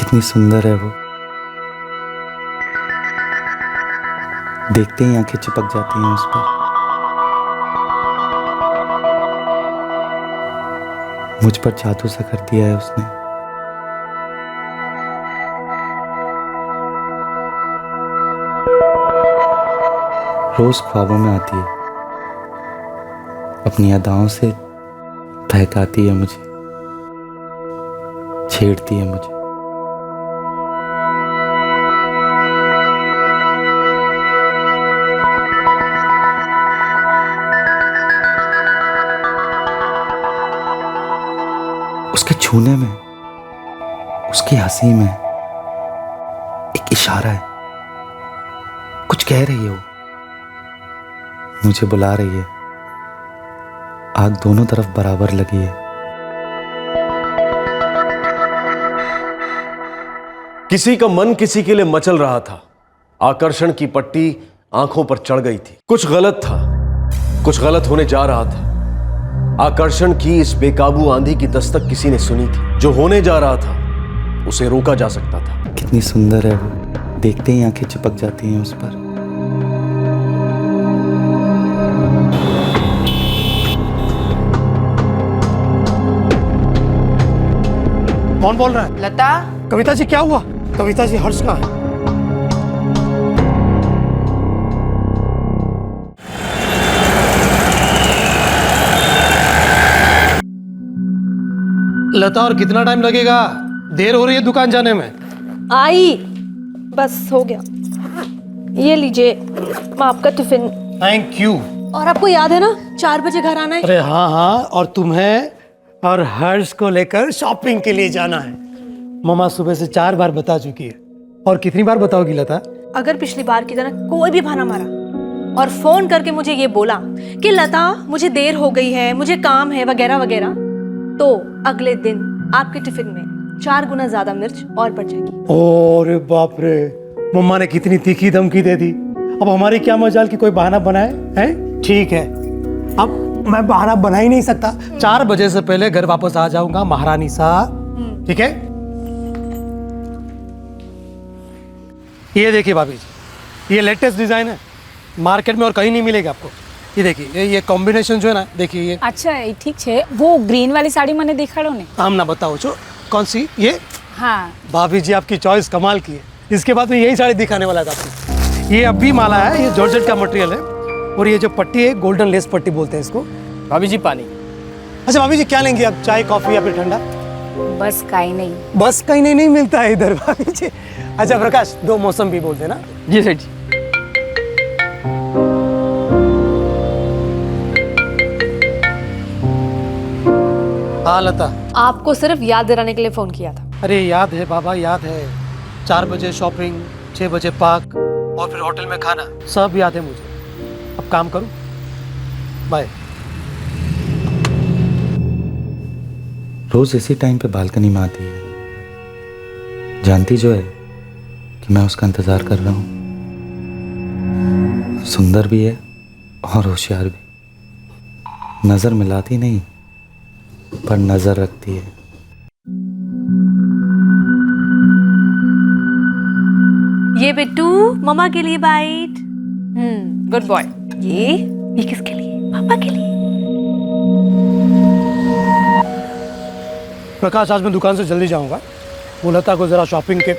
कितनी सुंदर है वो। देखते ही आंखें चिपक जाती हैं उस पर। मुझ पर जादू सा कर दिया है उसने। रोज ख्वाबों में आती है, अपनी अदाओं से बहकाती है मुझे, छेड़ती है मुझे। उसके छूने में, उसकी हंसी में एक इशारा है, कुछ कह रही है वो, मुझे बुला रही है। आग दोनों तरफ बराबर लगी है। किसी का मन किसी के लिए मचल रहा था। आकर्षण की पट्टी आंखों पर चढ़ गई थी। कुछ गलत था, कुछ गलत होने जा रहा था। आकर्षण की इस बेकाबू आंधी की दस्तक किसी ने सुनी थी। जो होने जा रहा था उसे रोका जा सकता था। कितनी सुंदर है वो, देखते ही आंखें चिपक जाती हैं उस पर। कौन बोल रहा है? लता। कविता जी क्या हुआ? कविता जी हर्ष कहाँ है? लता, और कितना टाइम लगेगा? देर हो रही है दुकान जाने में। आई, बस हो गया। ये लीजिए आपका टिफिन। Thank you. और आपको याद है ना 4 बजे घर आना है? अरे हाँ हाँ, और तुम्हें और हर्ष को लेकर शॉपिंग के लिए जाना है। मम्मा सुबह से 4 बार बता चुकी है। और कितनी बार बताओगी लता? अगर पिछली बार की तरह कोई भी बहाना मारा और फोन करके मुझे ये बोला कि लता मुझे देर हो गई है, मुझे काम है वगैरह वगैरह, तो अगले दिन आपके टिफिन में 4 गुना ज्यादा मिर्च और बढ़ जाएगी। ओरे बाप रे, मम्मा ने कितनी तीखी धमकी दे दी। अब हमारी क्या मजाल कि कोई बहाना बनाए हैं? ठीक है, अब मैं बहाना बना ही नहीं सकता। 4 बजे से पहले घर वापस आ जाऊंगा महारानी साहब, ठीक है? ये देखिए भाभी जी, ये लेटेस्ट डिजाइन है, मार्केट में और कहीं नहीं मिलेगा आपको। ये देखिए, ये कॉम्बिनेशन जो है ना, देखिए ये। अच्छा ठीक है, वो ग्रीन वाली साड़ी मैंने देखा ने। हम ना बताओ जो कौन सी? ये हाँ भाभी जी आपकी चॉइस कमाल की है। इसके बाद में यही साड़ी दिखाने वाला था आपको। ये अभी माला है, ये जॉर्जेट का मटेरियल है, और ये जो पट्टी है गोल्डन लेस पट्टी बोलते हैं इसको। भाभी जी पानी। अच्छा भाभी जी क्या लेंगे आप, चाय कॉफी या फिर ठंडा? बस कहीं नहीं। बस कहीं नहीं मिलता है इधर भाभी जी। अच्छा प्रकाश, 2 मौसम भी बोलते हैं ना? जी सेठ जी। हाँ लता। आपको सिर्फ याद दिलाने के लिए फोन किया था। अरे याद है बाबा, याद है। 4 बजे शॉपिंग, 6 बजे पार्क, और फिर होटल में खाना, सब याद है मुझे। अब काम करूं, बाय। रोज इसी टाइम पे बालकनी में आती है, जानती जो है कि मैं उसका इंतजार कर रहा हूँ। सुंदर भी है और होशियार भी। नजर मिलाती नहीं पर नजर रखती है। ये बिट्टू मम्मा के लिए बाइट। Good boy. ये किसके लिए? पापा के लिए। प्रकाश, आज मैं दुकान से जल्दी जाऊंगा। वो लता को जरा शॉपिंग के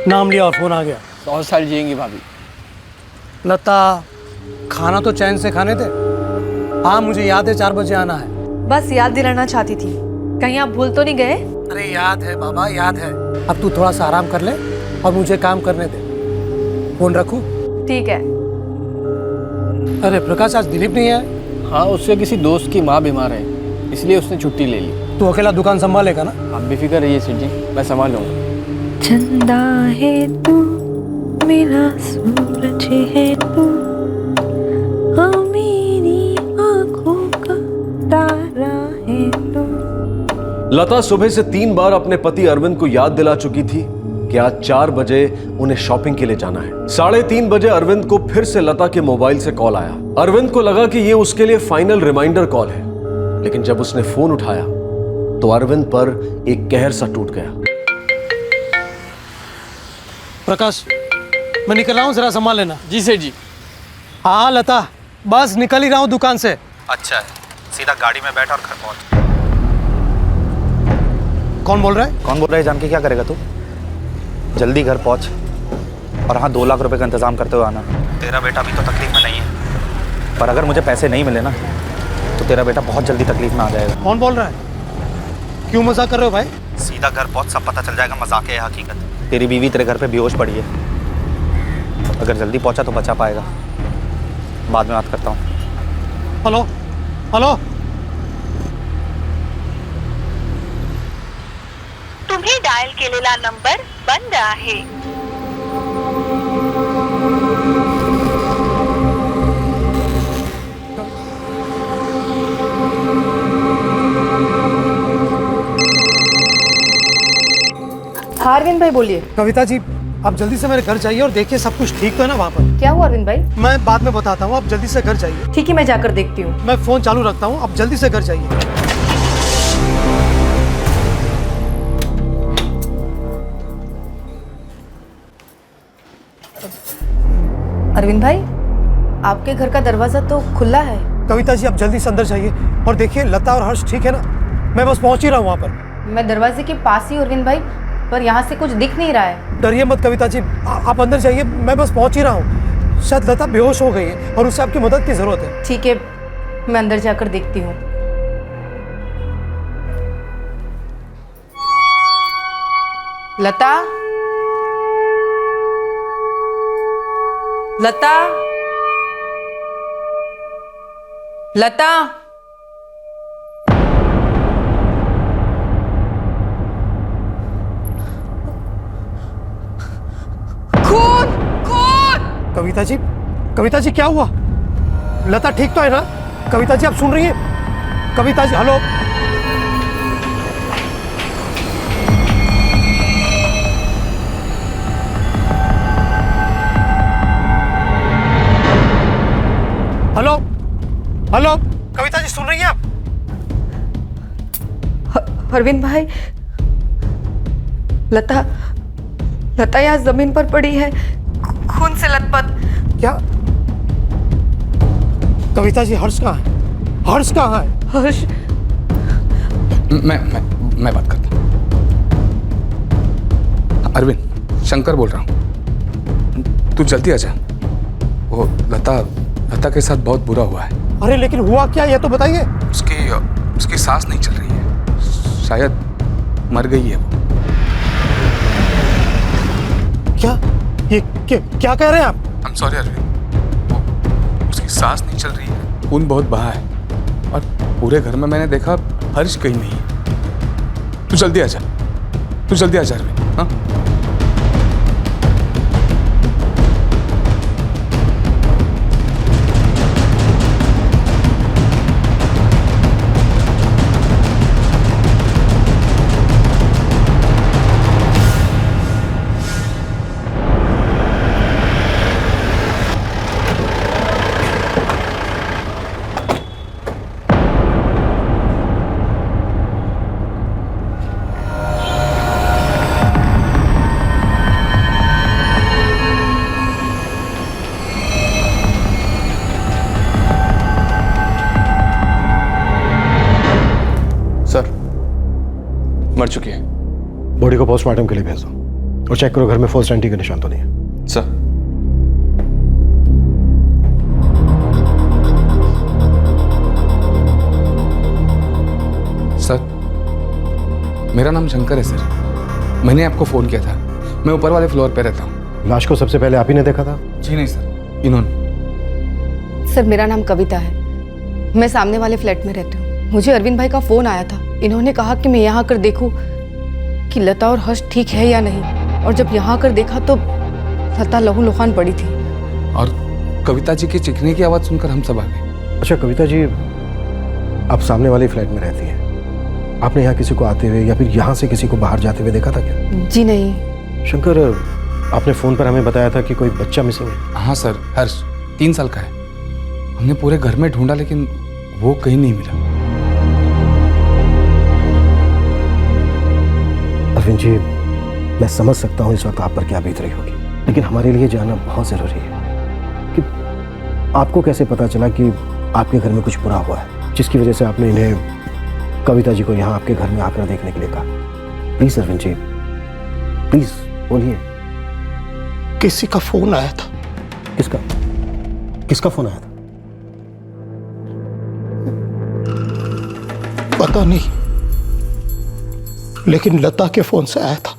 नाम लिया और फोन आ गया। 100 साल जिएंगी भाभी। लता, खाना तो चैन से खाने दे। हाँ मुझे याद है 4 बजे आना है। बस याद दिलाना चाहती थी, कहीं आप भूल तो नहीं गए? अरे याद है बाबा, याद है। अब तू थोड़ा सा आराम कर ले और मुझे काम करने दे। फोन रखूं? ठीक है। अरे प्रकाश, आज दिलीप नहीं है? हाँ, उसके किसी दोस्त की माँ बीमार है, इसलिए उसने छुट्टी ले ली। तू अकेला दुकान संभालेगा ना? आप बेफिक्र रहिए सेठ जी, मैं संभाल लूँगा। चंदा है तू, मेरा सूरज है तू, हाँ मेरी आँखों का तारा है तू। लता सुबह से 3 बार अपने पति अरविंद को याद दिला चुकी थी कि आज 4 बजे उन्हें शॉपिंग के लिए जाना है। 3:30 बजे अरविंद को फिर से लता के मोबाइल से कॉल आया। अरविंद को लगा कि ये उसके लिए फाइनल रिमाइंडर कॉल है, लेकिन जब उसने फोन उठाया तो अरविंद पर एक कहर सा टूट गया। प्रकाश, मैं निकल रहा हूँ, जरा संभाल लेना। जी सेठ जी। हाँ लता, बस निकल ही रहा हूँ दुकान से। अच्छा है, सीधा गाड़ी में बैठ और घर पहुंच। कौन बोल रहा है? कौन बोल रहा है जान के क्या करेगा तू? जल्दी घर पहुंच और हाँ 2 लाख रुपए का इंतजाम करते हुए आना। तेरा बेटा अभी तो तकलीफ में नहीं है, पर अगर मुझे पैसे नहीं मिले ना तो तेरा बेटा बहुत जल्दी तकलीफ में आ जाएगा। कौन बोल रहा है? क्यों मजाक कर रहे हो भाई? सीधा घर पहुंच, सब पता चल जाएगा मजाक है या हकीकत। तेरी बीवी तेरे घर पे बेहोश पड़ी है, अगर जल्दी पहुंचा तो बचा पाएगा। बाद में बात करता हूँ। हेलो हेलो, तुम्ही डायल केलेला नंबर बंद आहे। हाँ अरविंद भाई बोलिए। कविता जी आप जल्दी से मेरे घर जाइए और देखिए सब कुछ ठीक तो है ना वहाँ पर। क्या हुआ अरविंद भाई? मैं बाद में बताता हूँ, आप जल्दी से घर जाइए। ठीक है, मैं जाकर देखती हूँ। मैं फोन चालू रखता हूँ, आप जल्दी से घर जाइए। अरविंद भाई, आपके घर का दरवाजा तो खुला है। कविता जी आप जल्दी से अंदर जाइए और देखिए लता और हर्ष ठीक है ना? मैं बस पहुँच ही रहा हूँ वहाँ पर। मैं दरवाजे के पास ही अरविंद भाई, पर यहाँ से कुछ दिख नहीं रहा है। डरिए मत कविता जी, आप अंदर जाइए, मैं बस पहुँच ही रहा हूँ। शायद लता बेहोश हो गई है और उससे आपकी मदद की जरूरत है। ठीक है, मैं अंदर जाकर देखती हूँ। लता, लता, लता, खून, खून। कविता जी क्या हुआ? लता ठीक तो है ना? कविता जी आप सुन रही हैं? Kavita ji hello. Hello hello, Kavita ji सुन रही हैं आप? अरविंद भाई, लता लता यहाँ जमीन पर पड़ी है, खून से लथपथ। क्या? कविता जी हर्ष कहाँ है? हर्ष कहाँ है? हर्ष, मैं बात करता हूँ। अरविंद, शंकर बोल रहा हूँ, तू जल्दी आ जा। वो लता के साथ बहुत बुरा हुआ है। अरे लेकिन हुआ क्या, ये तो बताइए। उसकी सांस नहीं चल रही है, शायद मर गई है वो। क्या कह रहे हैं आप? आई एम सॉरी अरविंद, उसकी सांस नहीं चल रही है, खून बहुत बहा है और पूरे घर में मैंने देखा हर्ष कहीं नहीं है। तू जल्दी आ जा अरविंद। हाँ मर चुकी है। बॉडी को पोस्टमार्टम के लिए भेज दो और चेक करो घर में फर्स्ट एंटी के निशान तो नहीं है। सर, मेरा नाम शंकर है सर। मैंने आपको फोन किया था, मैं ऊपर वाले फ्लोर पे रहता हूँ। लाश को सबसे पहले आप ही ने देखा था? जी नहीं सर, इन्होंने। सर मेरा नाम कविता है, मैं सामने वाले फ्लैट में रहती हूँ। मुझे अरविंद भाई का फोन आया था, इन्होंने कहा कि मैं यहाँ आकर देखूं कि लता और हर्ष ठीक है या नहीं, और जब यहाँ आकर देखा तो लता लहूलुहान पड़ी थी और कविता जी की चीखने की आवाज़ सुनकर हम सब आ गए। अच्छा कविता जी, आप सामने वाले फ्लैट में रहती हैं, आपने यहाँ किसी को आते हुए या फिर यहाँ से किसी को बाहर जाते हुए देखा था क्या? जी नहीं। शंकर, आपने फ़ोन पर हमें बताया था कि कोई बच्चा मिसिंग है। हाँ सर, हर्ष 3 साल का है। हमने पूरे घर में ढूंढा लेकिन वो कहीं नहीं मिला। अरविंद जी, मैं समझ सकता हूँ इस वक्त आप पर क्या बीत रही होगी, लेकिन हमारे लिए जानना बहुत ज़रूरी है कि आपको कैसे पता चला कि आपके घर में कुछ बुरा हुआ है, जिसकी वजह से आपने इन्हें कविता जी को यहाँ आपके घर में आकर देखने के लिए कहा। प्लीज़ अरविंद जी, प्लीज़ बोलिए। किसी का फोन आया था। किसका किसका फोन आया था? पता नहीं, लेकिन लता के फोन से आया था।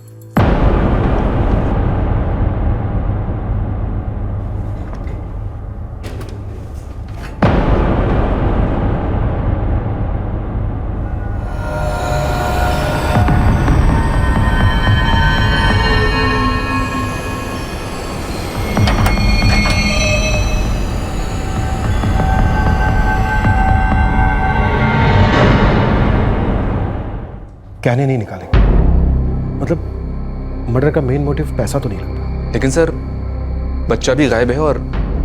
कहने नहीं निकालेंगे, मतलब मर्डर का मेन मोटिव पैसा तो नहीं लगता। लेकिन सर, बच्चा भी गायब है और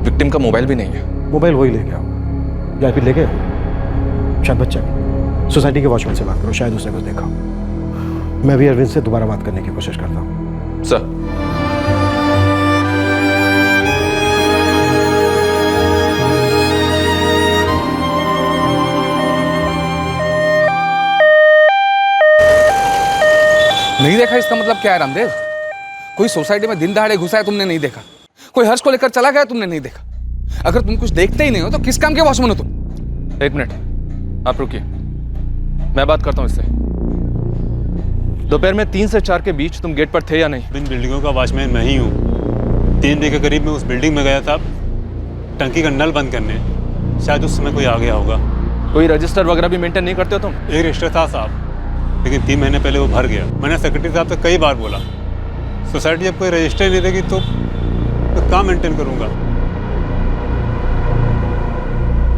विक्टिम का मोबाइल भी नहीं है। मोबाइल वही ले गया हो या फिर ले गए शायद बच्चा भी। सोसाइटी के वॉचमैन से बात करो, शायद उसने कुछ देखा हो। मैं भी अरविंद से दोबारा बात करने की कोशिश करता हूँ। सर, नहीं देखा इसका मतलब क्या है रामदेव? कोई सोसाइटी में दिन दहाड़े घुसा है तुमने नहीं देखा, कोई हर्ष को लेकर चला गया तुमने नहीं देखा। अगर तुम कुछ देखते ही नहीं हो तो किस काम के वॉचमैन हो तुम? एक मिनट, आप रुकिए, मैं बात करता हूँ इससे। दोपहर में 3 से 4 के बीच तुम गेट पर थे या नहीं? इन बिल्डिंगों का वॉचमैन मैं ही हूँ। 3 बजे के करीब मैं उस बिल्डिंग में गया था टंकी का नल बंद करने, शायद उस समय कोई आ गया होगा। कोई रजिस्टर वगैरह भी मेंटेन नहीं करते हो तुम? एक रजिस्टर था साहब, लेकिन 3 महीने पहले वो भर गया। मैंने सेक्रेटरी साहब से कई बार बोला, सोसाइटी जब कोई रजिस्टर नहीं देगी तो कहाँ मेंटेन करूँगा।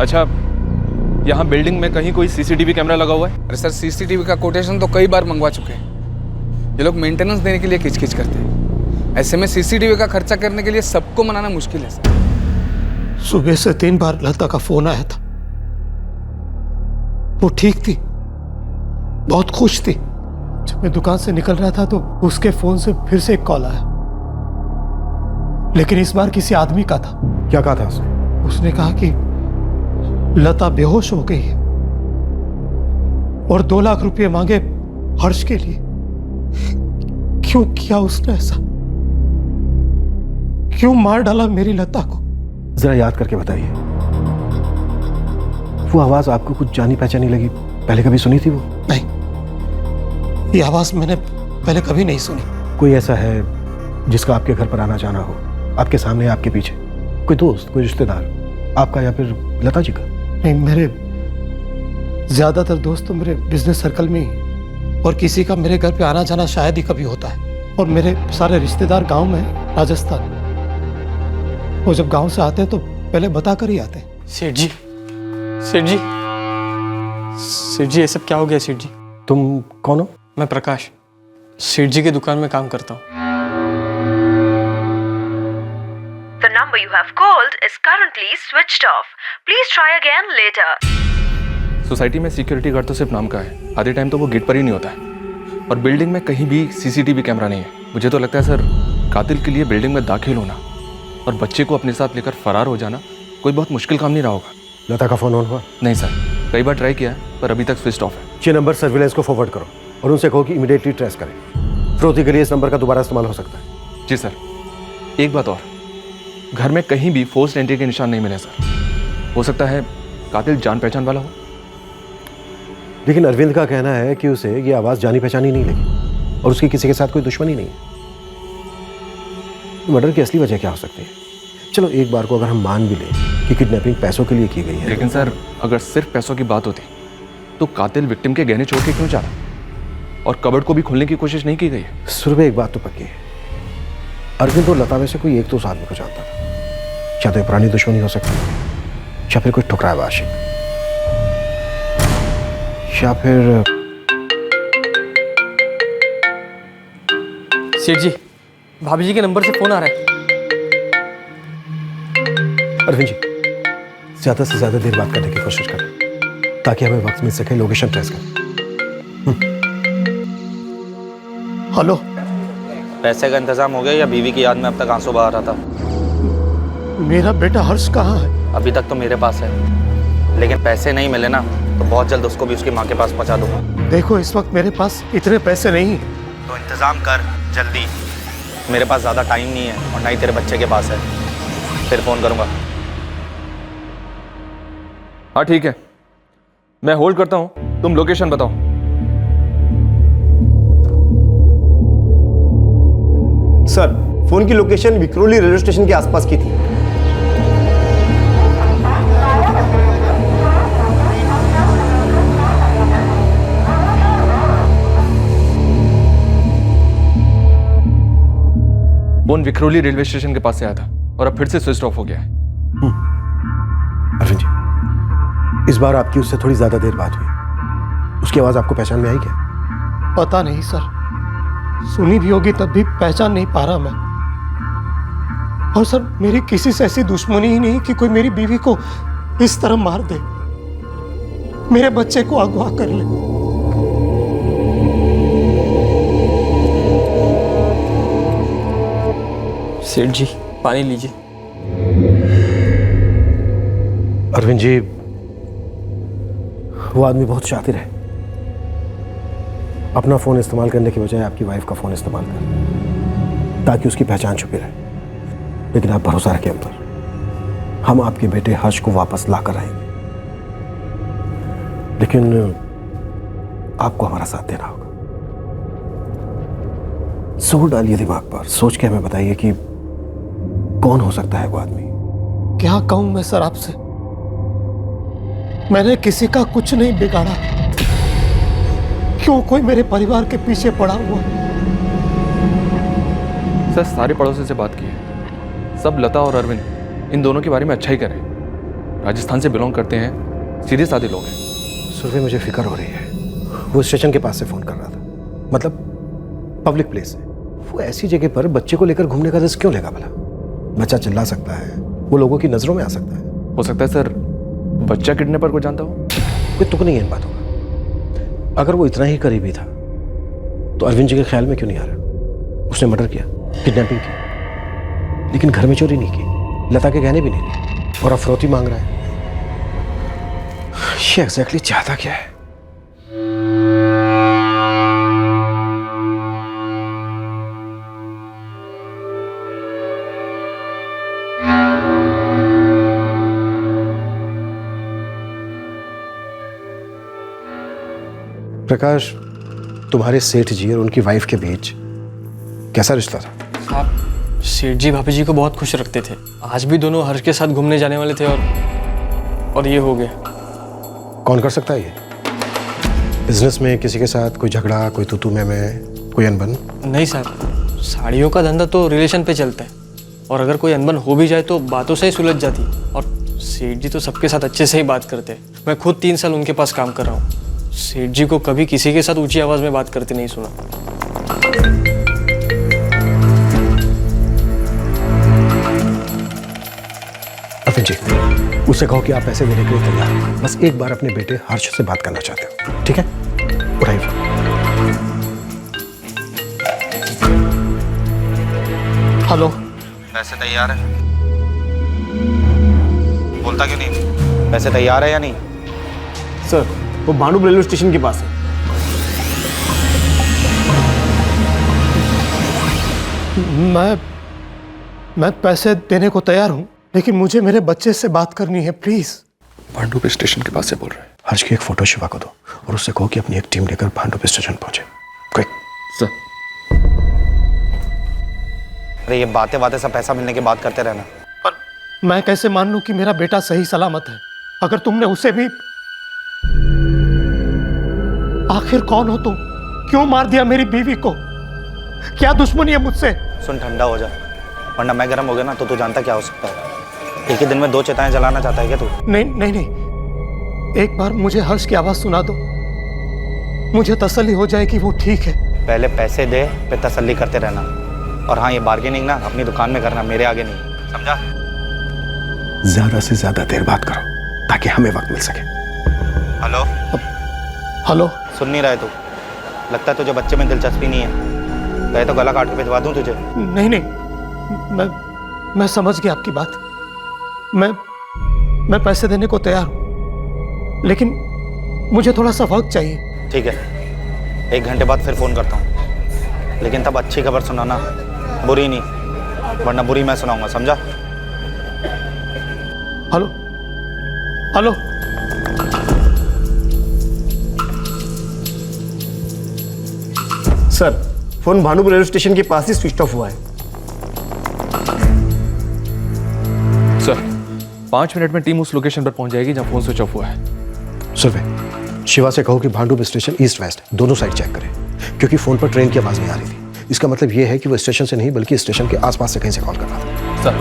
अच्छा, यहाँ बिल्डिंग में कहीं कोई सीसीटीवी कैमरा लगा हुआ है? अरे सर, सीसीटीवी का कोटेशन तो कई बार मंगवा चुके हैं। ये लोग मेंटेनेंस देने के लिए खिचखिच करते हैं। ऐसे में सीसीटीवी का खर्चा करने के लिए सबको मनाना मुश्किल है सर। सुबह से 3 बार लता का फोन आया था। वो ठीक थी, बहुत खुश थी। जब मैं दुकान से निकल रहा था तो उसके फोन से फिर से एक कॉल आया, लेकिन इस बार किसी आदमी का था। क्या कहा था उसने? उसने कहा कि लता बेहोश हो गई है और 2 लाख रुपए मांगे हर्ष के लिए। क्यों किया उसने ऐसा? क्यों मार डाला मेरी लता को? जरा याद करके बताइए, वो आवाज आपको कुछ जानी पहचानी लगी? पहले कभी सुनी थी वो? नहीं, ये आवाज मैंने पहले कभी नहीं सुनी। कोई ऐसा है जिसका आपके घर पर आना जाना हो, आपके सामने आपके पीछे? कोई दोस्त, कोई रिश्तेदार आपका या फिर लता जी का? नहीं, मेरे ज्यादातर दोस्त तो मेरे बिजनेस सर्कल में ही, और किसी का मेरे घर पे आना जाना शायद ही कभी होता है। और मेरे सारे रिश्तेदार गांव में हैं, राजस्थान। वो जब गांव से आते हैं तो पहले बता कर ही आते हैं। सेठ जी, सेठ जी, सेठ जी, ये सब क्या हो गया सेठ जी? तुम कौन हो? मैं प्रकाश, सेठ जी की दुकान में काम करता हूँ। The number you have called is currently switched off. Please try again later. Society में सिक्योरिटी गार्ड तो सिर्फ नाम का है, आधे टाइम तो वो गेट पर ही नहीं होता है। और बिल्डिंग में कहीं भी सीसीटीवी कैमरा नहीं है। मुझे तो लगता है सर, कातिल के लिए बिल्डिंग में दाखिल होना और बच्चे को अपने साथ लेकर फरार हो जाना कोई बहुत मुश्किल काम नहीं रहा होगा। लता का फोन ऑन हुआ? नहीं सर, कई बार ट्राई किया है पर अभी तक स्विच ऑफ है। ये नंबर सर्विलेंस को फॉरवर्ड करो और उनसे कहो कि इमीडिएटली ट्रेस करें। फिरौती के लिए इस नंबर का दोबारा इस्तेमाल हो सकता है। जी सर। एक बात और, घर में कहीं भी फोर्स्ड एंट्री के निशान नहीं मिले सर। हो सकता है कातिल जान पहचान वाला हो। लेकिन अरविंद का कहना है कि उसे ये आवाज जानी पहचानी नहीं लगी और उसकी किसी के साथ कोई दुश्मनी नहीं है। मर्डर की असली वजह क्या हो सकती है? चलो एक बार को अगर हम मान भी लें कि किडनैपिंग पैसों के लिए की गई है, लेकिन सर अगर सिर्फ पैसों की बात होती तो कातिल विक्टिम के गहने छोड़ के क्यों जा रहा? और कबर्ड को भी खोलने की कोशिश नहीं की गई है। सुरभि, एक बात तो पक्की है, अरविंद और लता में से कोई एक तो उस आदमी को जानता था। या तो पुरानी दुश्मनी हो सकती है, या फिर कोई ठुकराया हुआ आशिक, या फिर सेठ जी, भाभी जी के नंबर से फोन आ रहा है। अरविंद जी, ज्यादा से ज्यादा देर बात करने की कोशिश करें ताकि हमें वक्त मिल सके लोकेशन ट्रेस करें। हेलो। पैसे का इंतजाम हो गया या बीवी की याद में अब तक आंसू बहा रहा था? मेरा बेटा हर्ष कहाँ है? अभी तक तो मेरे पास है, लेकिन पैसे नहीं मिले ना तो बहुत जल्द उसको भी उसकी माँ के पास पहुँचा दूंगा। देखो इस वक्त मेरे पास इतने पैसे नहीं, तो इंतजाम कर जल्दी। मेरे पास ज़्यादा टाइम नहीं है और ना ही तेरे बच्चे के पास है। फिर फ़ोन करूँगा। हाँ ठीक है, मैं होल्ड करता हूँ, तुम लोकेशन बताओ। सर, फोन की लोकेशन विक्रोली रेलवे स्टेशन के आसपास की थी। फोन विक्रोली रेलवे स्टेशन के पास से आया था और अब फिर से स्विच ऑफ हो गया है। अरविंद जी, इस बार आपकी उससे थोड़ी ज्यादा देर बात हुई। उसकी आवाज आपको पहचान में आई क्या? पता नहीं सर, सुनी भी होगी तब भी पहचान नहीं पा रहा मैं। और सर मेरी किसी से ऐसी दुश्मनी ही नहीं कि कोई मेरी बीवी को इस तरह मार दे, मेरे बच्चे को अगवा कर ले। सेठ जी पानी लीजिए। अरविंद जी, वो आदमी बहुत शातिर है। अपना फोन इस्तेमाल करने के बजाय आपकी वाइफ का फोन इस्तेमाल कर, ताकि उसकी पहचान छुपी रहे। लेकिन आप भरोसा रखें हम पर, हम आपके बेटे हर्ष को वापस ला कर आएंगे। लेकिन आपको हमारा साथ देना होगा। जोर डालिए दिमाग पर, सोच के हमें बताइए कि कौन हो सकता है वो आदमी। क्या कहूं मैं सर आपसे, मैंने किसी का कुछ नहीं बिगाड़ा, क्यों कोई मेरे परिवार के पीछे पड़ा हुआ? सर सारे पड़ोसी से बात की है, सब लता और अरविंद इन दोनों के बारे में अच्छा ही कर रहे हैं। राजस्थान से बिलोंग करते हैं, सीधे साधे लोग हैं। सुरभि, मुझे फिक्र हो रही है। वो स्टेशन के पास से फोन कर रहा था, मतलब पब्लिक प्लेस है। वो ऐसी जगह पर बच्चे को लेकर घूमने का रिस्क क्यों लेगा भला? बच्चा चिल्ला सकता है, वो लोगों की नजरों में आ सकता है। हो सकता है सर बच्चा किडनैपर को जानता हो। कोई तुक नहीं है इन बातों का। अगर वो इतना ही करीबी था तो अरविंद जी के ख्याल में क्यों नहीं आ रहा? उसने मर्डर किया, किडनैपिंग की, लेकिन घर में चोरी नहीं की, लता के गहने भी नहीं लिए, और अब फिरौती मांग रहा है। ये एग्जैक्टली चाहता क्या है? प्रकाश, तुम्हारे सेठ जी और उनकी वाइफ के बीच कैसा रिश्ता था? आप सेठ जी भाभी जी को बहुत खुश रखते थे। आज भी दोनों हर्ष के साथ घूमने जाने वाले थे और ये हो गया। कौन कर सकता है ये? बिजनेस में किसी के साथ कोई झगड़ा, कोई तू में कोई अनबन? नहीं साहब, साड़ियों का धंधा तो रिलेशन पे चलता है, और अगर कोई अनबन हो भी जाए तो बातों से ही सुलझ जाती। और सेठ जी तो सबके साथ अच्छे से ही बात करते हैं। मैं खुद 3 साल उनके पास काम कर रहा हूँ। सेठ जी को कभी किसी के साथ ऊंची आवाज में बात करते नहीं सुना। अरविंद जी, उसे कहो कि आप पैसे देने के लिए तैयार हैं। बस एक बार अपने बेटे हर्ष से बात करना चाहते हो, ठीक है? उठाइए फोन। हेलो। पैसे तैयार है? बोलता क्यों नहीं? पैसे तैयार है या नहीं? सर, वो भांडुप रेलवे स्टेशन के पास है। मैं पैसे देने को तैयार हूं, लेकिन मुझे मेरे बच्चे से बात करनी है, प्लीज। भांडुप स्टेशन के पास से बोल रहे हैं। हर्ष की एक फोटो शिवा को दो और उससे कहो कि अपनी एक टीम लेकर भांडुप स्टेशन पहुंचे। क्विक। सर। अरे ये बातें बातें सब पैसा मिलने की बात करते रहना। पर मैं कैसे मान लूं कि मेरा बेटा सही सलामत है, अगर तुमने उसे भी... आखिर कौन हो तुम? क्यों मार दिया मेरी बीवी को? क्या दुश्मनी है मुझसे? सुन, ठंडा हो जा, वरना मैं गर्म हो गया ना तो तू जानता क्या हो सकता है। एक ही दिन में 2 चिताएं जलाना चाहता है क्या तू? नहीं नहीं नहीं, एक बार मुझे हर्ष की आवाज सुना दो, मुझे तसल्ली हो जाए कि वो ठीक है। पहले पैसे दे, फिर तसल्ली करते रहना। और हाँ, ये बार्गेनिंग ना अपनी दुकान में करना, मेरे आगे नहीं, समझा? ज्यादा से ज्यादा देर बात करो ताकि हमें वक्त मिल सके। हेलो। हेलो। सुन नहीं रहा है तू? लगता है तुझे बच्चे में दिलचस्पी नहीं है। कहे तो गला काट के भिजवा दूं तुझे। नहीं नहीं, मैं समझ गया आपकी बात। मैं पैसे देने को तैयार हूं, लेकिन मुझे थोड़ा सा वक्त चाहिए। ठीक है, 1 घंटे बाद फिर फोन करता हूँ, लेकिन तब अच्छी खबर सुनाना, बुरी नहीं, वरना बुरी मैं सुनाऊंगा, समझा? Hello hello. Sir, phone Bhanupur railway station के पास ही स्विच ऑफ हुआ है। सर 5 मिनट में टीम उस लोकेशन पर पहुंच जाएगी जहां फोन स्विच ऑफ हुआ है। सुरभि, शिवा से कहो कि भानुपुर स्टेशन ईस्ट वेस्ट दोनों साइड चेक करें, क्योंकि फोन पर ट्रेन की आवाज नहीं आ रही थी। इसका मतलब यह है कि वो स्टेशन से नहीं बल्कि स्टेशन के आसपास से कहीं से कॉल कर रहा था। सर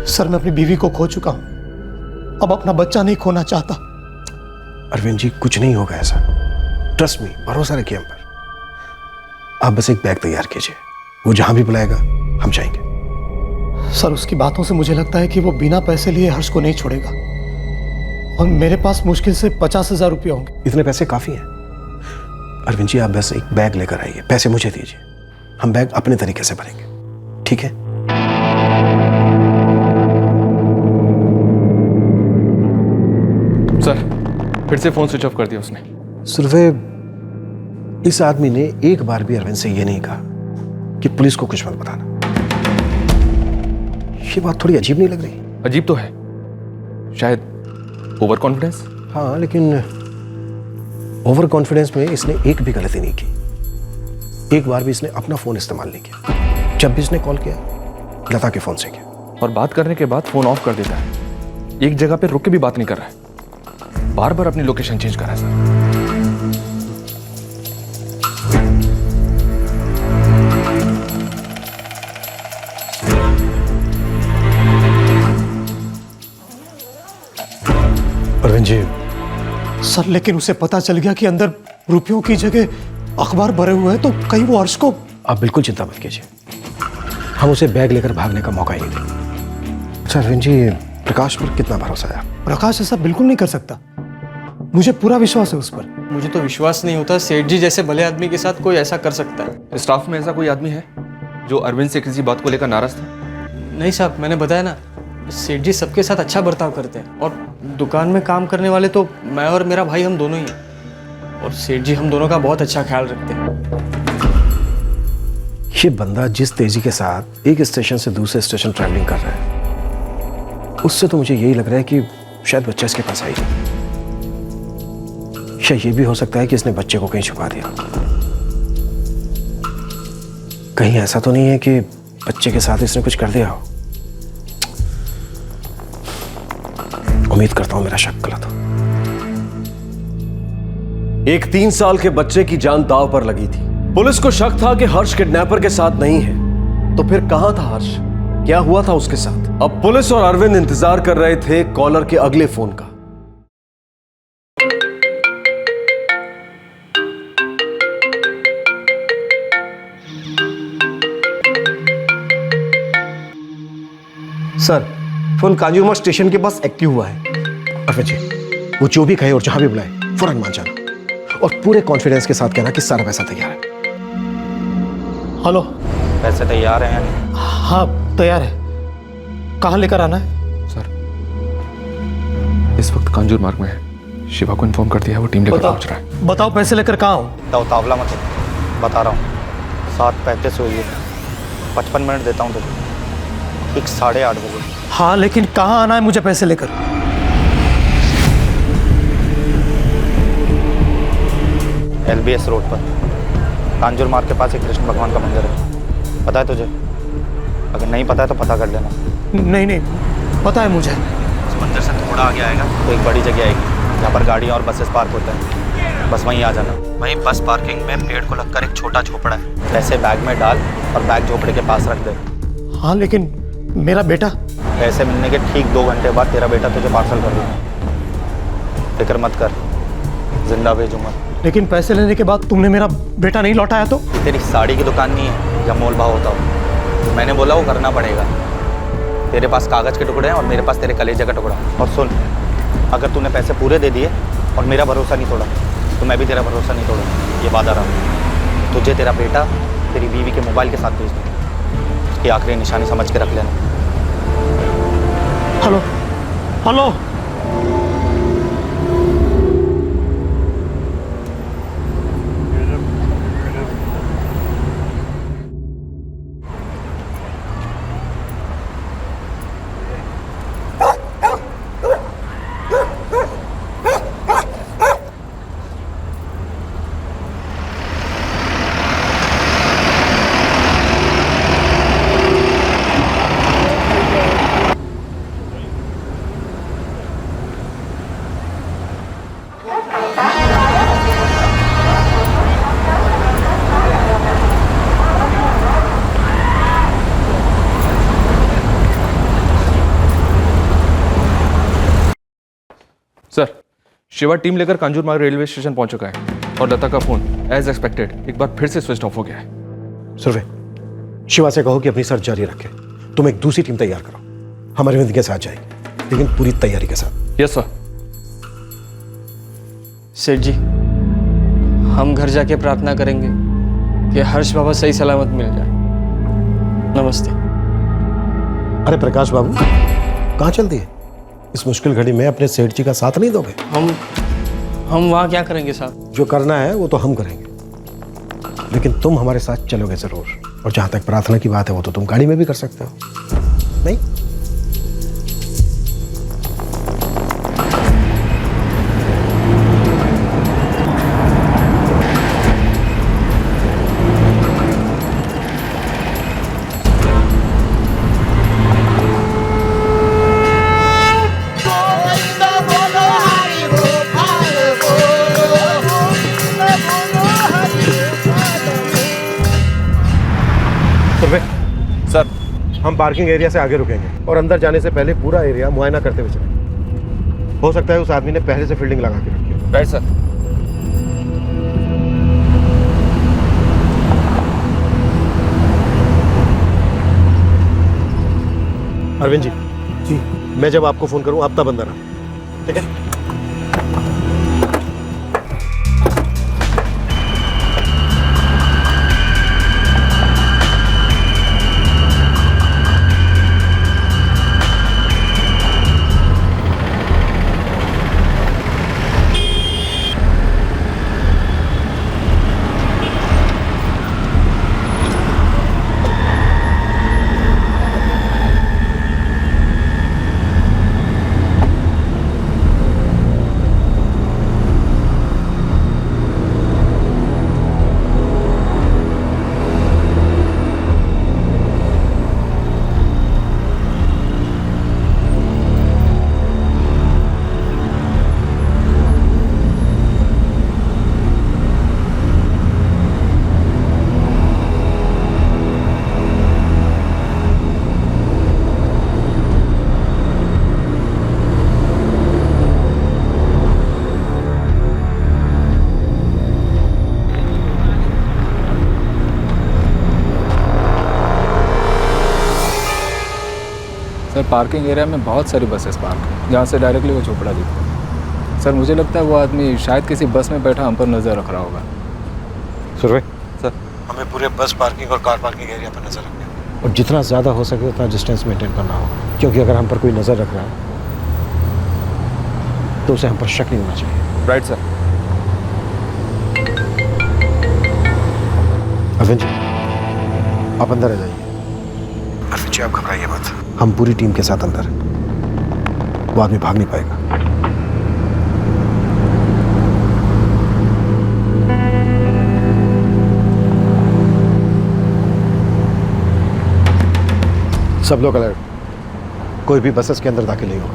सर, मैं अपनी बीवी को खो चुका हूं, अब अपना बच्चा नहीं खोना चाहता। अरविंद जी, कुछ नहीं होगा ऐसा, ट्रस्ट मी, भरोसा रखिए हम पर। आप बस एक बैग तैयार कीजिए, वो जहां भी बुलाएगा हम जाएंगे। सर, उसकी बातों से मुझे लगता है कि वो बिना पैसे लिए हर्ष को नहीं छोड़ेगा, और मेरे पास मुश्किल से 50,000 रुपये होंगे। इतने पैसे काफी हैं। अरविंद जी, आप बस एक बैग लेकर आइए, पैसे मुझे दीजिए, हम बैग अपने तरीके से भरेंगे, ठीक है? सर फिर से फोन स्विच ऑफ कर दिया उसने। सुरभि, इस आदमी ने एक बार भी अरविंद से यह नहीं कहा कि पुलिस को कुछ मत बताना। ये बात थोड़ी अजीब नहीं लग रही? अजीब तो है, शायद ओवर कॉन्फिडेंस। हाँ, लेकिन ओवर कॉन्फिडेंस में इसने एक भी गलती नहीं की। एक बार भी इसने अपना फोन इस्तेमाल नहीं किया। जब भी इसने कॉल किया, लता के फोन से किया, और बात करने के बाद फोन ऑफ कर देता है। एक जगह पे रुक के भी बात नहीं कर रहा है, बार बार अपनी लोकेशन चेंज कर रहा है। सर अरविंद जी। सर, लेकिन उसे पता चल गया कि अंदर रुपयों की जगह अखबार भरे हुए हैं, तो कहीं वो हर्ष को। आप बिल्कुल चिंता मत कीजिए, हम उसे बैग लेकर भागने का मौका ही नहीं देंगे। अच्छा अरविंद जी, प्रकाश पर कितना भरोसा है? प्रकाश ऐसा बिल्कुल नहीं कर सकता, मुझे पूरा विश्वास है उस पर। मुझे तो विश्वास नहीं होता सेठ जी जैसे भले आदमी के साथ कोई ऐसा कर सकता है। स्टाफ में ऐसा कोई आदमी है जो अरविंद से किसी बात को लेकर नाराज था? नहीं साहब, मैंने बताया ना, सेठ जी सबके साथ अच्छा बर्ताव करते हैं, और दुकान में काम करने वाले तो मैं और मेरा भाई हम दोनों ही हैं, और सेठ जी हम दोनों का बहुत अच्छा ख्याल रखते हैं। ये बंदा जिस तेजी के साथ एक स्टेशन से दूसरे स्टेशन ट्रैवलिंग कर रहा है, उससे तो मुझे यही लग रहा है कि शायद बच्चा इसके पास आई नहीं। या ये भी हो सकता है कि इसने बच्चे को कहीं छुपा दिया। कहीं ऐसा तो नहीं है कि बच्चे के साथ इसने कुछ कर दिया हो? उम्मीद करता हूं मेरा शक गलत हो। एक 3 साल के बच्चे की जान दांव पर लगी थी। पुलिस को शक था कि हर्ष किडनैपर के साथ नहीं है, तो फिर कहां था हर्ष? क्या हुआ था उसके साथ? अब पुलिस और अरविंद इंतजार कर रहे थे कॉलर के अगले फोन का। सर, फोन कांजूरमार्ग स्टेशन के पास एक्टिव हुआ है। अरविंद जी, वो जो भी कहे और जहां भी बुलाए फौरन मान जाना, और पूरे कॉन्फिडेंस के साथ कहना कि सारा पैसा तैयार है। हेलो। पैसे तैयार हैं? हाँ तैयार है। कहाँ लेकर आना है? सर इस वक्त कांजूर मार्ग में है, शिवा को इन्फॉर्म कर दिया, वो टीम लेकर पहुंच रहा है। बताओ पैसे लेकर कहाँ हूँ? तो उतावला मत हो, बता रहा हूँ। 7:35 हुई है, 55 मिनट देता हूँ तुझे, ठीक 8:30 बजे। हाँ, लेकिन कहाँ आना है मुझे पैसे लेकर? LBS रोड पर कांजूर मार्ग के पास एक कृष्ण भगवान का मंदिर है, पता है तुझे? अगर नहीं पता है तो पता कर लेना। नहीं नहीं, पता है मुझे। उस मंदिर से थोड़ा आगे आएगा तो एक बड़ी जगह आएगी जहाँ पर गाड़ियाँ और बसेस पार्क होते हैं, बस वहीं आ जाना। वहीं बस पार्किंग में पेड़ को लगकर एक छोटा झोपड़ा है, पैसे बैग में डाल और बैग झोपड़े के पास रख दे। हाँ, लेकिन मेरा बेटा? पैसे मिलने के ठीक 2 घंटे बाद तेरा बेटा तुझे पार्सल कर दूंगा, फिक्र मत कर, जिंदा भेजूंगा। लेकिन पैसे लेने के बाद तुमने मेरा बेटा नहीं लौटाया तो? तेरी साड़ी की दुकान नहीं है जब मोल भाव होता हो। मैंने बोला वो करना पड़ेगा। तेरे पास कागज के टुकड़े हैं और मेरे पास तेरे कलेजे का टुकड़ा। और सुन, अगर तूने पैसे पूरे दे दिए और मेरा भरोसा नहीं तोड़ा तो मैं भी तेरा भरोसा नहीं तोड़ूंगा, ये वादा रहा। तुझे तेरा बेटा तेरी बीवी के मोबाइल के साथ भेज दूँ, उसकी आखिरी निशानी समझ के रख लेना। Hello hello, sir, Shiva team लेकर कांजूरमार्ग रेलवे स्टेशन पहुंच चुका है और लता का फोन एज एक्सपेक्टेड एक बार फिर से स्विच ऑफ हो गया है। सुरवे, शिवा से कहो कि अपनी सर्च जारी रखे। तुम एक दूसरी टीम तैयार करो, हम अरविंद के साथ जाएंगे, लेकिन पूरी तैयारी के साथ। Yes sir. सेठ जी, हम घर जाके प्रार्थना करेंगे कि हर्ष बाबा सही सलामत मिल जाए। नमस्ते। अरे प्रकाश बाबू, कहाँ चल दिए? इस मुश्किल घड़ी में अपने सेठ जी का साथ नहीं दोगे? हम वहाँ क्या करेंगे साहब? जो करना है वो तो हम करेंगे, लेकिन तुम हमारे साथ चलोगे जरूर। और जहाँ तक प्रार्थना की बात है वो तो तुम गाड़ी में भी कर सकते हो, नहीं? सर, हम पार्किंग एरिया से आगे रुकेंगे और अंदर जाने से पहले पूरा एरिया मुआयना करते हुए चलेंगे। हो सकता है उस आदमी ने पहले से फील्डिंग लगा के रखी हो। Right sir. अरविंद जी, मैं जब आपको फोन करूं आप तब अंदर आना, ठीक है? सर, पार्किंग एरिया में बहुत सारी बसेस पार्क हैं जहाँ से डायरेक्टली वो चोपड़ा दिखता है। सर, मुझे लगता है वो आदमी शायद किसी बस में बैठा हम पर नज़र रख रहा होगा। सुरवे सर, हमें पूरे बस पार्किंग और कार पार्किंग एरिया पर नजर रखनी है और जितना ज़्यादा हो सके उतना डिस्टेंस मेंटेन करना होगा, क्योंकि अगर हम पर कोई नज़र रख रहा है तो उसे हम पर शक नहीं होना चाहिए। Right sir. अरविंद जी, आप अंदर आ जाइए। अरविंद जी, आप घबराइए मत, हम पूरी टीम के साथ अंदर हैं। वो आदमी भाग नहीं पाएगा। सब लोग अलर्ट, कोई भी बसेस के अंदर दाखिल नहीं होगा।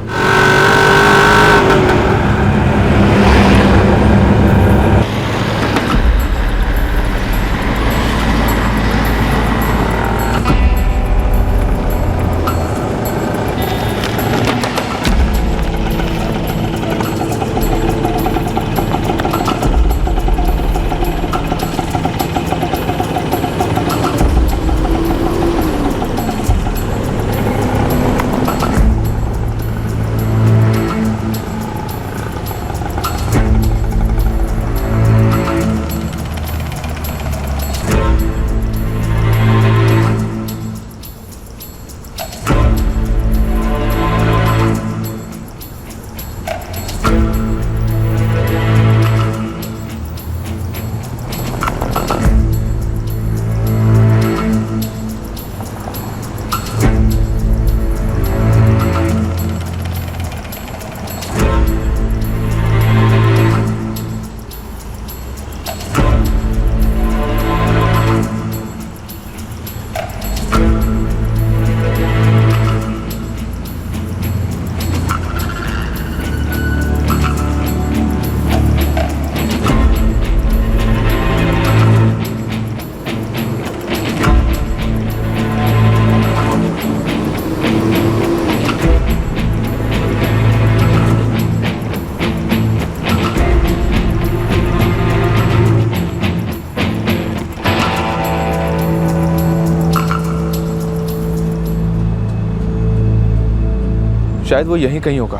शायद वो यहीं कहीं होगा,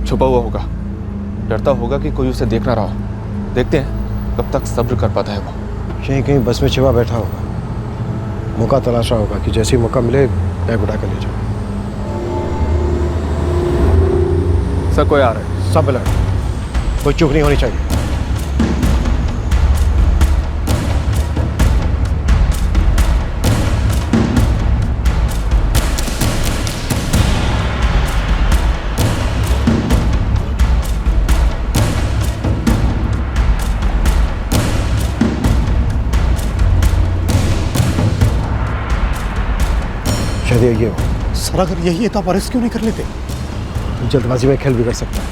छुपा हुआ होगा। डरता होगा कि कोई उसे देख ना रहा हो। देखते हैं कब तक सब्र कर पाता है वो। कहीं कहीं बस में छिपा बैठा होगा, मौका तलाशा होगा कि जैसे ही मौका मिले बैग उठा कर ले जाओ। सर कोई आ रहा है। सब अलर्ट, कोई चूक नहीं होनी चाहिए। शायद ये हो। सर अगर यही है तो आप अरेस्ट क्यों नहीं कर लेते? जल्दबाजी में खेल बिगड़ सकता है।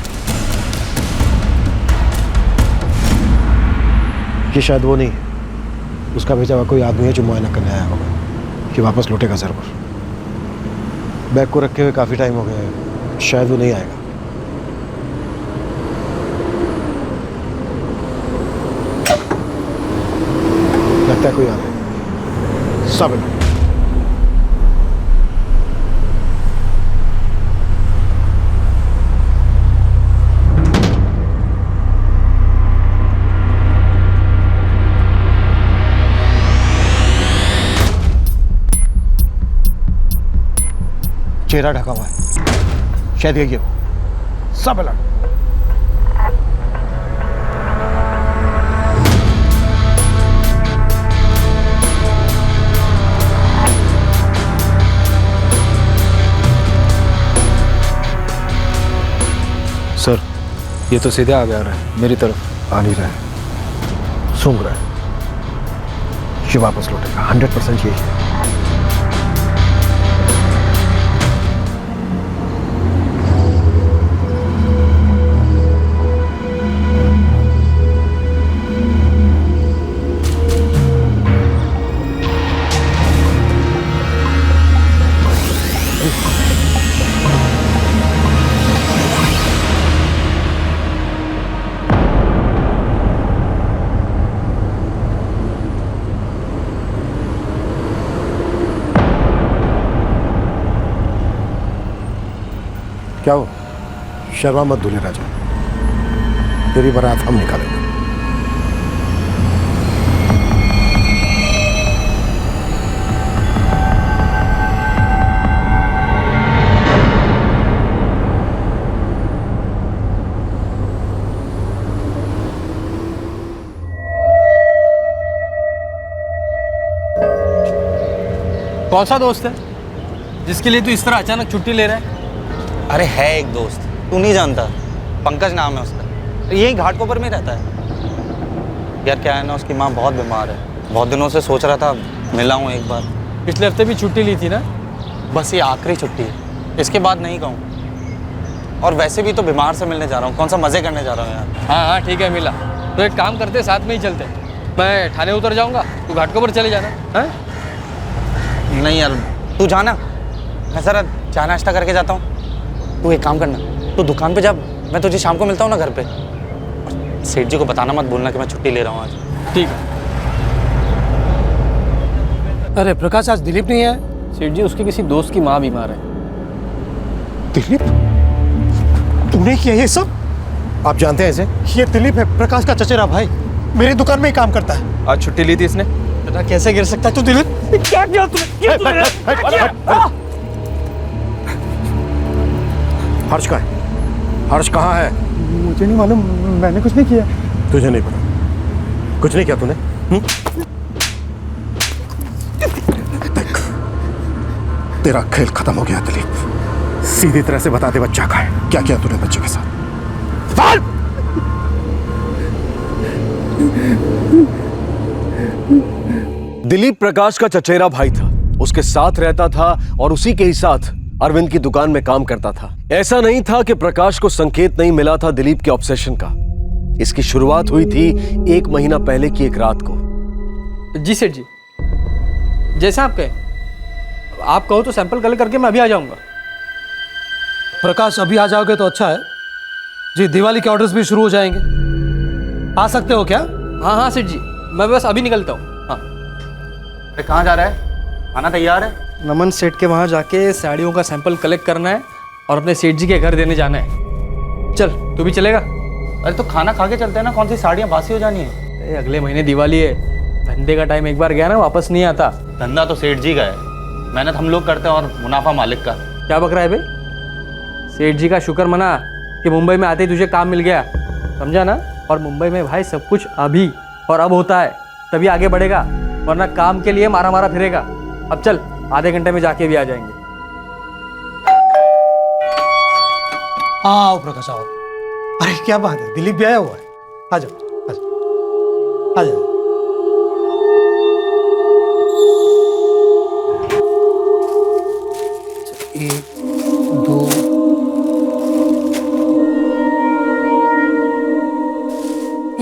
ये शायद वो नहीं है, उसका भेजा हुआ कोई आदमी है जो मुआयना करने आया होगा कि वापस लौटेगा जरूर। बैग को रखे हुए काफी टाइम हो गया है, शायद वो नहीं आएगा। लगता है कोई आ रहा है। सब चेहरा ढका हुआ है, शायद ये हो। सब अलर्ट। सर ये तो सीधे आ रहा है मेरी तरफ। आ नहीं रहा है, सूंघ रहा है। ये वापस लौटेगा, 100% यही है। क्या हो? शर्मा मत दूल्हे राजा, तेरी बारात हम निकालेंगे। कौन सा दोस्त है जिसके लिए तू इस तरह अचानक छुट्टी ले रहा है? अरे है एक दोस्त, तू नहीं जानता, पंकज नाम है उसका, यही घाटकोपर में रहता है। यार क्या है ना, उसकी माँ बहुत बीमार है, बहुत दिनों से सोच रहा था मिला हूँ एक बार। पिछले हफ्ते भी छुट्टी ली थी ना? बस ये आखिरी छुट्टी है, इसके बाद नहीं कहूँ। और वैसे भी तो बीमार से मिलने जा रहा हूँ, कौन सा मज़े करने जा रहा हूँ यार। हाँ हाँ ठीक है, मिला तो एक काम करते, साथ में ही चलते। मैं थाने उतर जाऊँगा, तू घाटकोपर चले जाना है। नहीं यार तू जाना, मैं ज़रा चाय नाश्ता करके जाता हूँ। तू एक काम करना, तू दुकान पे जा, मैं तुझे शाम को मिलता हूँ ना घर पे। और सेठ जी को बताना मत भूलना कि मैं छुट्टी ले रहा हूँ आज। ठीक है। अरे प्रकाश, आज दिलीप नहीं है? सेठ जी उसके किसी दोस्त की माँ बीमार है। दिलीप, तूने किया ये सब? आप जानते हैं इसे? ये दिलीप है, प्रकाश का चचेरा भाई, मेरी दुकान में ही काम करता है। आज छुट्टी ली थी इसने? बेटा कैसे गिर सकता है तू दिलीप? क्या किया तूने? हर्ष कहाँ है? हर्ष कहाँ है? मुझे नहीं मालूम, मैंने कुछ नहीं किया। तुझे नहीं पता? कुछ नहीं किया तूने? देख, तेरा खेल खत्म हो गया दिलीप। सीधी तरह से बता दे बच्चा कहाँ है, क्या किया तूने बच्चे के साथ? दिलीप प्रकाश का चचेरा भाई था, उसके साथ रहता था और उसी के ही साथ अरविंद की दुकान में काम करता था। ऐसा नहीं था कि प्रकाश को संकेत नहीं मिला था दिलीप के ऑब्सेशन का। इसकी शुरुआत हुई थी 1 महीना पहले की एक रात को। जी सेठ जी, जैसा आप कहें। आप कहो तो सैंपल कलेक्ट करके मैं अभी आ जाऊंगा। प्रकाश अभी आ जाओगे तो अच्छा है जी, दिवाली के ऑर्डर्स भी शुरू हो जाएंगे। आ सकते हो क्या? हाँ हाँ सेठ जी, मैं बस अभी निकलता हूँ। हाँ। कहाँ जा रहा है? खाना तैयार है? नमन सेठ के वहाँ जाके साड़ियों का सैंपल कलेक्ट करना है और अपने सेठ जी के घर देने जाना है। चल तू भी चलेगा? अरे तो खाना खा के चलते हैं ना, कौन सी साड़ियाँ बासी हो जानी है। अगले महीने दिवाली है, धंधे का टाइम एक बार गया ना वापस नहीं आता। धंधा तो सेठ जी का है, मेहनत हम लोग करते हैं और मुनाफा मालिक का। क्या बक रहा है बे? सेठ जी का शुक्र मना कि मुंबई में आते ही तुझे काम मिल गया, समझा ना? और मुंबई में भाई सब कुछ अभी और अब होता है, तभी आगे बढ़ेगा, वरना काम के लिए मारा मारा फिरेगा। अब चल, आधे घंटे में जाके भी आ जाएंगे। आओ प्रकाश आओ। अरे क्या बात है, दिलीप भी आया हुआ है। आ जाओ आ जाओ आ जाओ। एक दो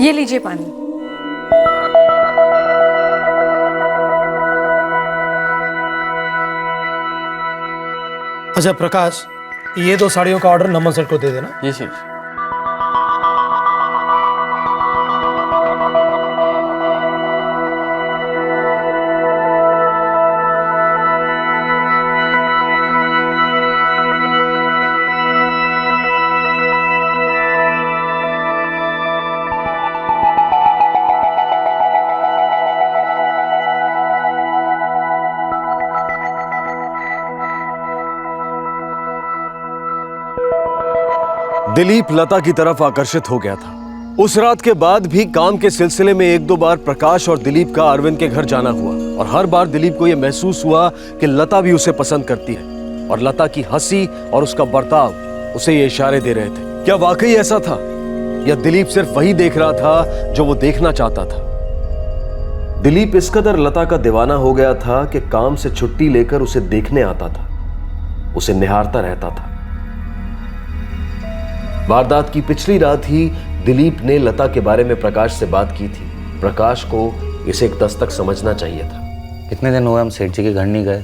ये लीजिए पानी। अच्छा प्रकाश, ये 2 साड़ियों का ऑर्डर नमन सर को दे देना। ये सेठ। दिलीप लता की तरफ आकर्षित हो गया था। उस रात के बाद भी काम के सिलसिले में 1-2 बार प्रकाश और दिलीप का अरविंद के घर जाना हुआ, और हर बार दिलीप को यह महसूस हुआ कि लता भी उसे पसंद करती है, और लता की हंसी और उसका बर्ताव उसे ये इशारे दे रहे थे। क्या वाकई ऐसा था, या दिलीप सिर्फ वही देख रहा था जो वो देखना चाहता था? दिलीप इस कदर लता का दीवाना हो गया था कि काम से छुट्टी लेकर उसे देखने आता था, उसे निहारता रहता था। वारदात की पिछली रात ही दिलीप ने लता के बारे में प्रकाश से बात की थी। प्रकाश को इसे एक दस्तक समझना चाहिए था। कितने दिन हुए हम सेठ जी के घर नहीं गए,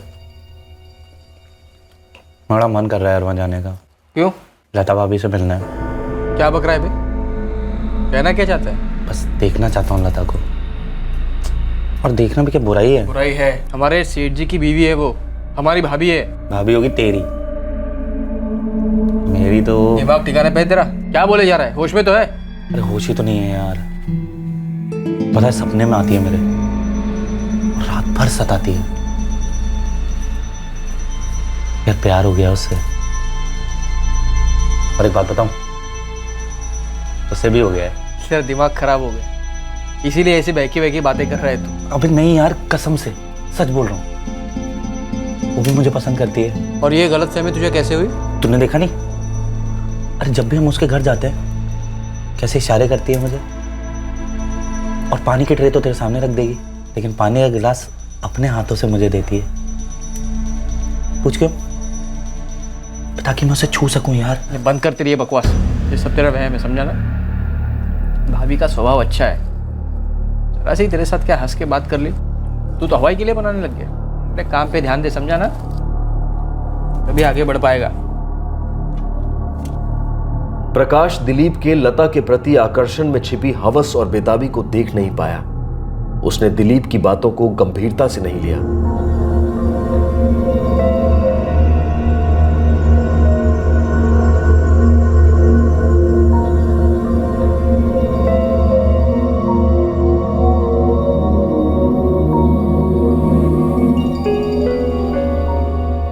बड़ा मन कर रहा है वहाँ जाने का। क्यों? लता भाभी से मिलना है। क्या बक रहा है बे? कहना क्या चाहता है? बस देखना चाहता हूँ लता को, और देखना भी क्या बुराई है? बुराई है, हमारे सेठ जी की बीवी है वो, हमारी भाभी है। भाभी होगी तेरी, मेरी तो। दिमाग ठिकाने पे तेरा? क्या बोले जा रहा है, होश में तो है? अरे होश ही तो नहीं है यार, पता है सपने में आती है मेरे, और रात भर सताती है। यार प्यार हो गया उससे, और एक बात बताऊं, उससे भी हो गया है। तेरा दिमाग खराब हो गया, इसीलिए ऐसी बहकी बहकी बातें कर रहा है तू। अबे नहीं यार, कसम से सच बोल रहा हूँ, वो भी मुझे पसंद करती है। और ये गलतफहमी तुझे कैसे हुई? तूने देखा नहीं? अरे जब भी हम उसके घर जाते हैं कैसे इशारे करती है मुझे, और पानी की ट्रे तो तेरे सामने रख देगी, लेकिन पानी का गिलास अपने हाथों से मुझे देती है। पूछ क्यों? ताकि मैं उसे छू सकूं यार। ये बंद कर तेरी ये बकवास, ये सब तेरा वहम है, समझा ना? भाभी का स्वभाव अच्छा है, जरा सी तेरे साथ क्या हंस के बात कर ली, तू तो हवाई के लिए बनाने लग गया। अपने काम पे ध्यान दे, समझा ना? तभी आगे बढ़ पाएगा। प्रकाश दिलीप के लता के प्रति आकर्षण में छिपी हवस और बेताबी को देख नहीं पाया। उसने दिलीप की बातों को गंभीरता से नहीं लिया।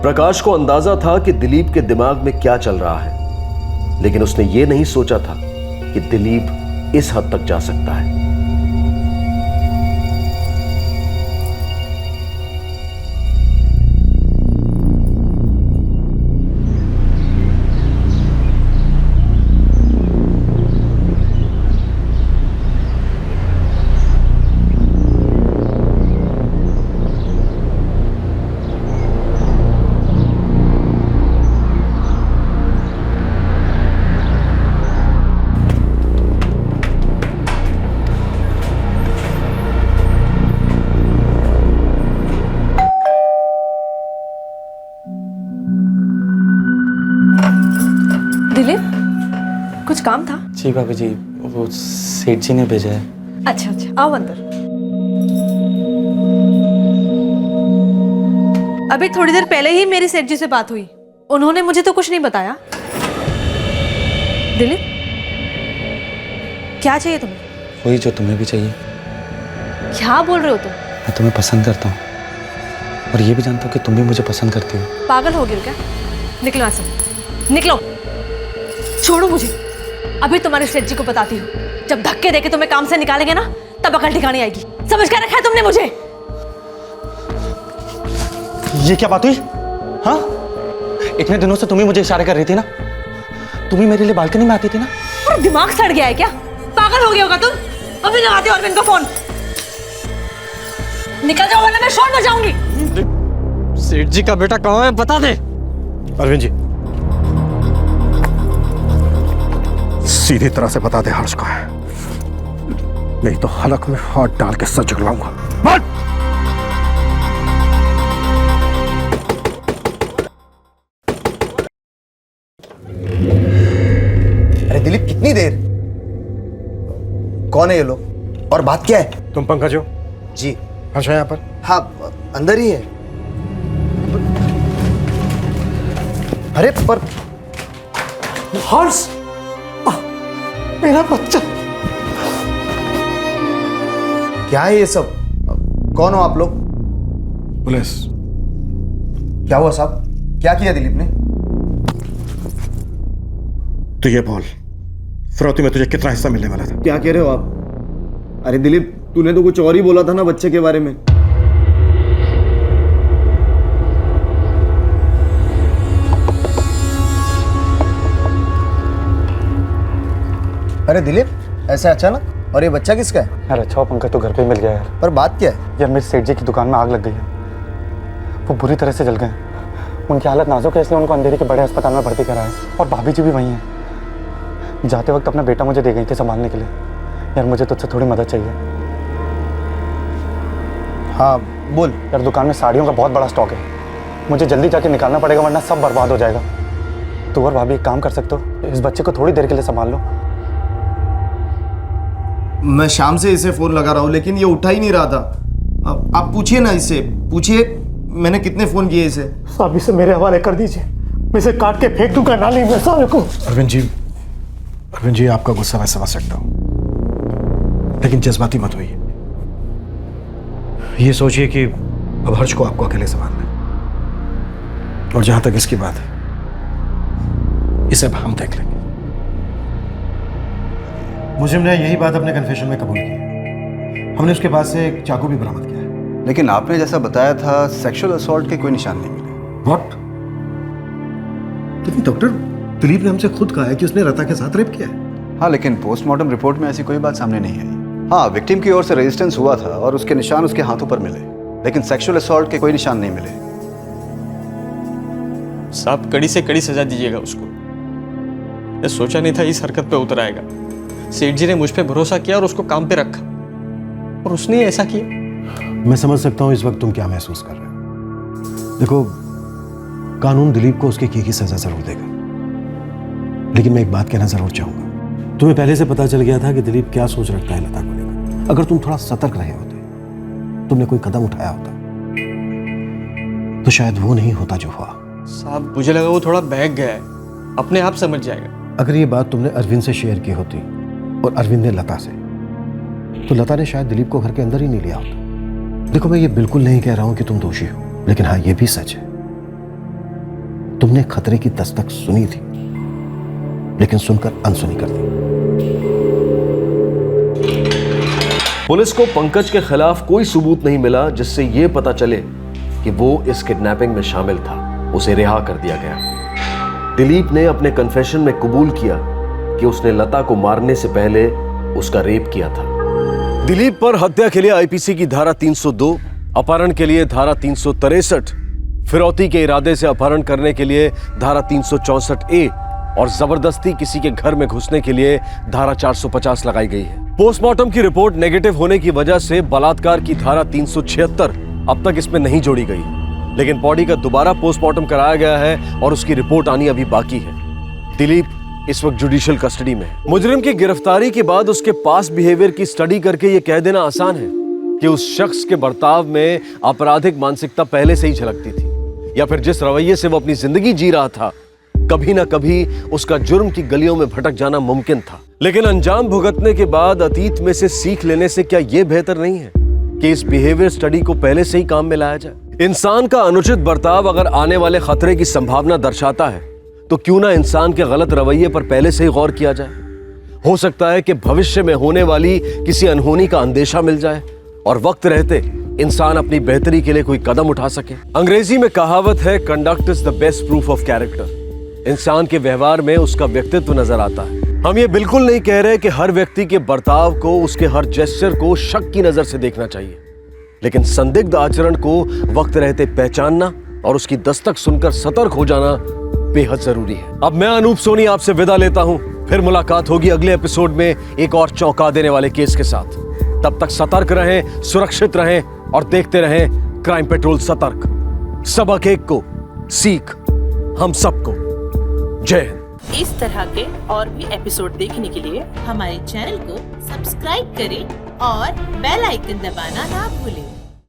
प्रकाश को अंदाजा था कि दिलीप के दिमाग में क्या चल रहा है, लेकिन उसने यह नहीं सोचा था कि दिलीप इस हद तक जा सकता है। कुछ काम था? जी भाभी जी, वो सेठ जी ने भेजा है। अच्छा अच्छा, आओ अंदर। अभी थोड़ी देर पहले ही मेरी सेठ जी से बात हुई, उन्होंने मुझे तो कुछ नहीं बताया। दिलीप, क्या चाहिए तुम्हें? वही जो तुम्हें भी चाहिए। क्या बोल रहे हो तुम? मैं तुम्हें पसंद करता हूँ और ये भी जानता हूँ कि तुम भी मुझे पसंद करती हो। पागल हो गए हो क्या? निकलो यहाँ से, निकलो, छोड़ो मुझे। अभी तुम्हारे सेठ जी को बताती हूँ, जब धक्के देके तुम्हें काम से निकालेंगे ना, तब अकल ठिकाने आएगी। समझ कर रखा है तुमने मुझे? ये क्या बात हुई? हाँ, इतने दिनों से तुम ही मुझे इशारे कर रही थी ना, तुम ही मेरे लिए बालकनी में आती थी ना। और दिमाग सड़ गया है क्या? पागल हो गया होगा तुम। अभी लगाते हो अरविंद को फोन। निकल जाओ वरना मैं शोर मचाऊंगी। सेठ जी का बेटा कहाँ है बता दे। अरविंद जी, सीधी तरह से बता दे हर्ष का है, नहीं तो हलक में हाथ डाल के सर झुकलाऊंगा। अरे दिलीप, कितनी देर? कौन है ये लोग और बात क्या है? तुम पंकज हो? जी। हर्ष है यहाँ पर? हाँ, अंदर ही है। अरे पर हर्ष, मेरा बच्चा। क्या है ये सब? कौन हो आप लोग? पुलिस। क्या हुआ साहब? क्या किया दिलीप ने? तो ये बोल, फिरौती में तुझे कितना हिस्सा मिलने वाला था? क्या कह रहे हो आप? अरे दिलीप, तूने तो कुछ और ही बोला था ना बच्चे के बारे में। अरे दिलीप, ऐसे अचानक? और ये बच्चा किसका है? यार अच्छा पंकज तो घर पे मिल गया यार। पर बात क्या है? यार मेरे सेठ जी की दुकान में आग लग गई है, वो बुरी तरह से जल गए। उनकी हालत नाजुक है, इसलिए उनको अंधेरी के बड़े अस्पताल में भर्ती कराया है। और भाभी जी भी वहीं हैं। जाते वक्त अपना बेटा मुझे दे गई थी संभालने के लिए। यार मुझे तुझसे थोड़ी मदद चाहिए। हाँ बोल। यार दुकान में साड़ियों का बहुत बड़ा स्टॉक है, मुझे जल्दी जाके निकालना पड़ेगा वरना सब बर्बाद हो जाएगा। तू और भाभी एक काम कर सकते हो, इस बच्चे को थोड़ी देर के लिए संभाल लो। मैं शाम से इसे फोन लगा रहा हूँ लेकिन ये उठा ही नहीं रहा था। आप पूछिए ना इससे, पूछिए मैंने कितने फोन किए इसे। साहब इसे मेरे हवाले कर दीजिए, मैं इसे काट के फेंक दूंगा नाली में साले को। अरविंद जी आपका गुस्सा मैं समझ सकता हूँ, लेकिन जज्बाती मत होइए। ये सोचिए कि अब हर्ष को आपको अकेले संभालना है, और जहां तक इसकी बात है, इसे अब हम देख लेंगे। मुझे ने यही बात अपने कन्फेशन में कबूल की। हमने उसके पास से एक चाकू भी बरामद किया है। लेकिन आपने जैसा बताया था सेक्सुअल असॉल्ट के कोई निशान नहीं मिले। व्हाट? लेकिन डॉक्टर, दिलीप ने हमसे खुद कहा है कि उसने लता के साथ रेप किया है। हाँ, लेकिन पोस्टमार्टम रिपोर्ट में ऐसी कोई बात सामने नहीं आई। हाँ, विक्टिम की ओर से रेजिस्टेंस हुआ था और उसके निशान उसके हाथों पर मिले, लेकिन सेक्सुअल असॉल्ट के कोई निशान नहीं मिले। साहब कड़ी से कड़ी सजा दीजिएगा उसको। मैं सोचा नहीं था इस हरकत पे उतर आएगा। सेठ जी ने मुझ पे भरोसा किया और उसको काम पे रखा, और उसने ऐसा किया। मैं समझ सकता हूं इस वक्त तुम क्या महसूस कर रहे हो। देखो, कानून दिलीप को उसके की सजा जरूर देगा, लेकिन मैं एक बात कहना जरूर चाहूंगा। तुम्हें पहले से पता चल गया था कि दिलीप क्या सोच रखता है लता को लेकर। अगर तुम थोड़ा सतर्क रहे होते, तुमने कोई कदम उठाया होता, तो शायद वो नहीं होता जो हुआ। साहब मुझे लगा वो थोड़ा बहक गया है, अपने आप समझ जाएगा। अगर ये बात तुमने अरविंद से शेयर की होती और अरविंद ने लता से, तो लता ने शायद दिलीप को घर के अंदर ही नहीं लिया होता। देखो, मैं ये बिल्कुल नहीं कह रहा हूं कि तुम दोषी हो, लेकिन हाँ, ये भी सच है, तुमने खतरे की दस्तक सुनी थी, लेकिन सुनकर अनसुनी कर दी। पुलिस को पंकज के खिलाफ कोई सबूत नहीं मिला जिससे यह पता चले कि वो इस किडनैपिंग में शामिल था। उसे रिहा कर दिया गया। दिलीप ने अपने कन्फेशन में कबूल किया कि उसने लता को मारने से पहले उसका रेप किया था। दिलीप पर हत्या के लिए आईपीसी की धारा 302, अपहरण के लिए धारा 363, फिरौती के इरादे से अपहरण करने के लिए धारा 364A और जबरदस्ती किसी के घर में घुसने के लिए धारा 450 लगाई गई है। पोस्टमार्टम की रिपोर्ट नेगेटिव होने की वजह से बलात्कार की धारा 376 अब तक इसमें नहीं जोड़ी गई, लेकिन बॉडी का दोबारा पोस्टमार्टम कराया गया है और उसकी रिपोर्ट आनी अभी बाकी है। दिलीप इस वक्त जुडिशियल कस्टडी में है। मुजरिम की गिरफ्तारी के बाद उसके पास बिहेवियर की स्टडी करके यह कह देना आसान है कि उस शख्स के बर्ताव में आपराधिक मानसिकता पहले से ही झलकती थी, या फिर जिस रवैये से वो अपनी जिंदगी जी रहा था, कभी ना कभी उसका जुर्म की गलियों में भटक जाना मुमकिन था। लेकिन अंजाम भुगतने के बाद अतीत में से सीख लेने से क्या यह बेहतर नहीं है कि इस बिहेवियर स्टडी को पहले से ही काम में लाया जाए? इंसान का अनुचित बर्ताव अगर आने वाले खतरे की संभावना दर्शाता है, तो क्यों ना इंसान के गलत रवैये पर पहले से ही गौर किया जाए। हो सकता है कि भविष्य में होने वाली किसी अनहोनी का अंदेशा मिल जाए और वक्त रहते इंसान अपनी बेहतरी के लिए कोई कदम उठा सके। अंग्रेजी में कहावत है, conduct is the best proof of character. इंसान के व्यवहार में उसका व्यक्तित्व नजर आता है। हम ये बिल्कुल नहीं कह रहे कि हर व्यक्ति के बर्ताव को, उसके हर जेस्चर को शक की नजर से देखना चाहिए, लेकिन संदिग्ध आचरण को वक्त रहते पहचानना और उसकी दस्तक सुनकर सतर्क हो जाना बेहद जरूरी है। अब मैं अनूप सोनी आपसे विदा लेता हूं। फिर मुलाकात होगी अगले एपिसोड में एक और चौंका देने वाले केस के साथ। तब तक सतर्क रहें, सुरक्षित रहें और देखते रहें क्राइम पेट्रोल सतर्क। सबक एक को सीख हम सबको। जय हिंद। इस तरह के और भी एपिसोड देखने के लिए हमारे चैनल को सब्सक्राइब करें और बेल आइकन दबाना ना भूलें।